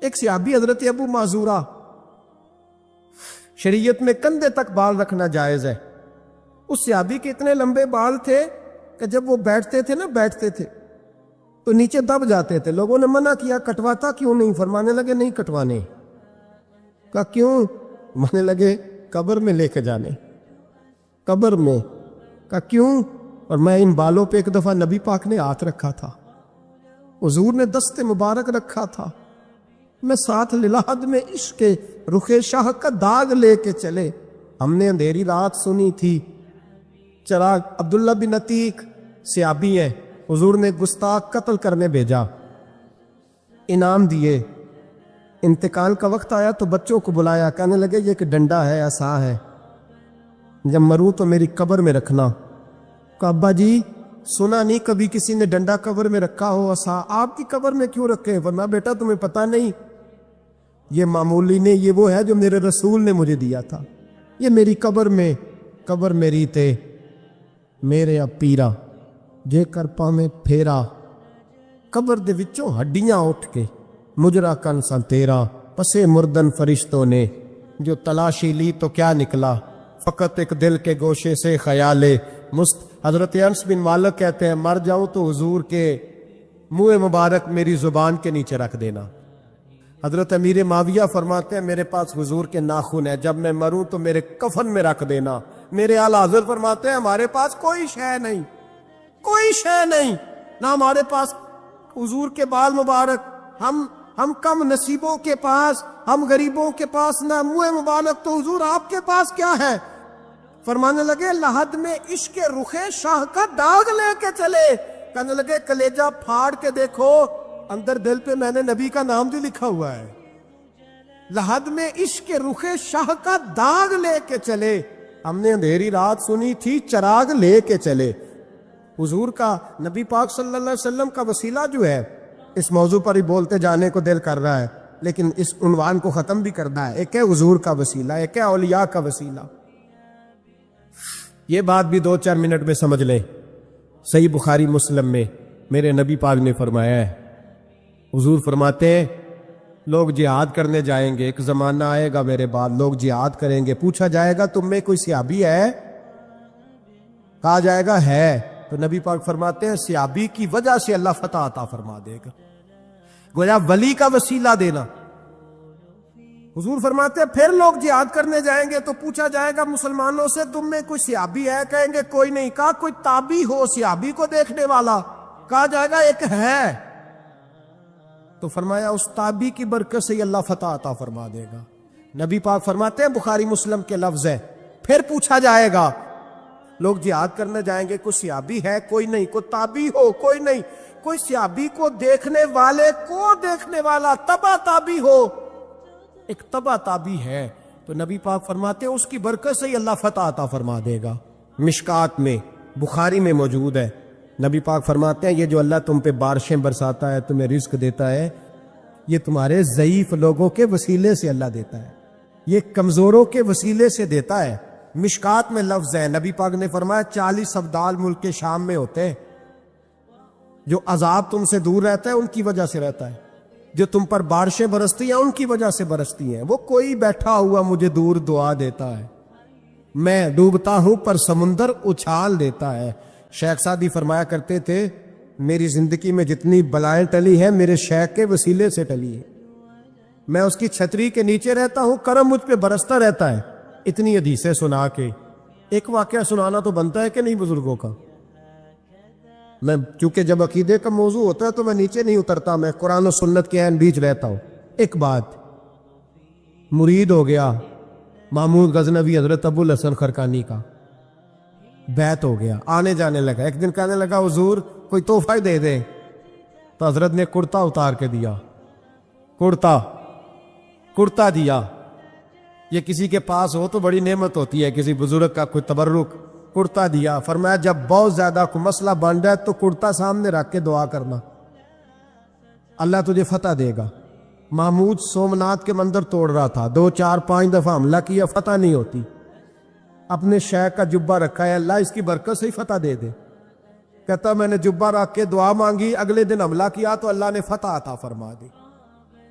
ایک صحابی حضرت ابو معذورہ، شریعت میں کندھے تک بال رکھنا جائز ہے. اس صحابی کے اتنے لمبے بال تھے کہ جب وہ بیٹھتے تھے تو نیچے دب جاتے تھے. لوگوں نے منع کیا کٹواتا کیوں نہیں؟ فرمانے لگے نہیں کٹوانے. کہا کیوں؟ مانے لگے قبر میں لے کے جانے. قبر میں. کہا کیوں؟ اور میں ان بالوں پہ ایک دفعہ نبی پاک نے ہاتھ رکھا تھا، حضور نے دست مبارک رکھا تھا، میں ساتھ للحد میں عشق کے رخ شاہ کا داغ لے کے چلے. ہم نے اندھیری رات سنی تھی چراغ. عبداللہ بن عتیق صحابی ہے، حضور نے گستاخ قتل کرنے بھیجا، انعام دیے. انتقال کا وقت آیا تو بچوں کو بلایا، کہنے لگے یہ ایک ڈنڈا ہے، عصا ہے، جب مروں تو میری قبر میں رکھنا. کہا ابا جی سنا نہیں کبھی کسی نے ڈنڈا قبر میں رکھا ہو، عصا آپ کی قبر میں کیوں رکھے؟ ورنہ بیٹا تمہیں پتہ نہیں، یہ معمولی نہیں، یہ وہ ہے جو میرے رسول نے مجھے دیا تھا. یہ میری قبر میں، قبر میری تے میرے پیرا جے کر پاویں پھیرا. قبر دے وچوں ہڈیاں اٹھ کے مجرا کن سا تیرا. پسے مردن فرشتوں نے جو تلاشی لی تو کیا نکلا، فقط ایک دل کے گوشے سے خیال مست. حضرت انس بن مالک کہتے ہیں مر جاؤں تو حضور کے منہ مبارک میری زبان کے نیچے رکھ دینا. حضرت امیر معاویہ فرماتے ہیں میرے پاس حضور کے ناخن ہے، جب میں مروں تو میرے کفن میں رکھ دینا. میرے اعلی حضرت فرماتے ہیں ہمارے پاس کوئی شے نہیں، کوئی شے نہیں، نہ ہمارے پاس حضور کے بال مبارک، ہم کم نصیبوں کے پاس، ہم غریبوں کے پاس نہ منہ مبارک، تو حضور آپ کے پاس کیا ہے؟ فرمانے لگے لحد میں عشق رخ شاہ کا داغ لے کے چلے. کہنے لگے کلیجہ پھاڑ کے دیکھو، اندر دل پہ میں نے نبی کا نام بھی لکھا ہوا ہے. لحد میں عشق رخ شاہ کا داغ لے کے چلے. ہم نے اندھیری رات سنی تھی چراغ لے کے چلے. حضور کا، نبی پاک صلی اللہ علیہ وسلم کا وسیلہ جو ہے، اس موضوع پر ہی بولتے جانے کو دل کر رہا ہے لیکن اس عنوان کو ختم بھی کرنا ہے. ایک ہے حضور کا وسیلہ، ایک ہے اولیاء کا وسیلہ. یہ بات بھی 2-4 منٹ میں سمجھ لیں. صحیح بخاری مسلم میں میرے نبی پاک نے فرمایا ہے، حضور فرماتے ہیں لوگ جہاد کرنے جائیں گے، ایک زمانہ آئے گا میرے بعد لوگ جہاد کریں گے، پوچھا جائے گا تم میں کوئی صحابی ہے؟ کہا جائے گا ہے، تو نبی پاک فرماتے ہیں صحابی کی وجہ سے اللہ فتح عطا فرما دے گا. گویا ولی کا وسیلہ دینا. حضور فرماتے ہیں پھر لوگ جہاد کرنے جائیں گے تو پوچھا جائے گا مسلمانوں سے تم میں کوئی صحابی ہے؟ کہیں گے کوئی نہیں. کہا کوئی تابعی ہو صحابی کو دیکھنے والا؟ کہا جائے گا ایک ہے. تو فرمایا اس تابعی کی برکت سے اللہ فتح عطا فرما دے گا. نبی پاک فرماتے ہیں بخاری مسلم کے لفظ ہے، پھر پوچھا جائے گا لوگ جہاد کرنے جائیں گے کوئی صحابی ہے؟ کوئی نہیں. کوئی تابعی ہو؟ کوئی نہیں. کوئی صحابی کو دیکھنے والے کو دیکھنے والا تبع تابعی ہو؟ ایک تبع تابعی ہے. تو نبی پاک فرماتے ہیں اس کی برکت سے ہی اللہ فتح عطا فرما دے گا. مشکات میں، بخاری میں موجود ہے، نبی پاک فرماتے ہیں یہ جو اللہ تم پہ بارشیں برساتا ہے، تمہیں رزق دیتا ہے، یہ تمہارے ضعیف لوگوں کے وسیلے سے اللہ دیتا ہے، یہ کمزوروں کے وسیلے سے دیتا ہے. مشکات میں لفظ ہے، نبی پاک نے فرمایا 40 ابدال ملک کے شام میں ہوتے ہیں، جو عذاب تم سے دور رہتا ہے ان کی وجہ سے رہتا ہے، جو تم پر بارشیں برستی ہیں ان کی وجہ سے برستی ہیں. وہ کوئی بیٹھا ہوا مجھے دور دعا دیتا ہے، میں ڈوبتا ہوں پر سمندر اچھال دیتا ہے. شیخ سعدی فرمایا کرتے تھے میری زندگی میں جتنی بلائیں ٹلی ہیں میرے شیخ کے وسیلے سے ٹلی ہے. میں اس کی چھتری کے نیچے رہتا ہوں، کرم مجھ پہ برستا رہتا ہے. اتنی حدیثیں سنا کے ایک واقعہ سنانا تو بنتا ہے کہ نہیں بزرگوں کا. میں چونکہ جب عقیدے کا موضوع ہوتا ہے تو میں نیچے نہیں اترتا، میں قرآن و سنت کے عین بیچ رہتا ہوں. ایک بات، مرید ہو گیا محمود غزنوی حضرت ابو الحسن خرقانی کا، بیعت ہو گیا، آنے جانے لگا. ایک دن کہنے لگا حضور کوئی تحفہ دے دے، تو حضرت نے کرتا اتار کے دیا، کرتا دیا. یہ کسی کے پاس ہو تو بڑی نعمت ہوتی ہے، کسی بزرگ کا کوئی تبرک. کرتا دیا، فرمایا جب بہت زیادہ کوئی مسئلہ بن جائے تو کرتا سامنے رکھ کے دعا کرنا، اللہ تجھے فتح دے گا. محمود سومناتھ کے مندر توڑ رہا تھا، 2 4 5 دفعہ حملہ کیا، فتح نہیں ہوتی. اپنے شیخ کا جبہ رکھا ہے، اللہ اس کی برکت سے ہی فتح دے دے. کہتا میں نے جبہ رکھ کے دعا مانگی، اگلے دن حملہ کیا تو اللہ نے فتح عطا فرما دی.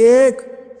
1।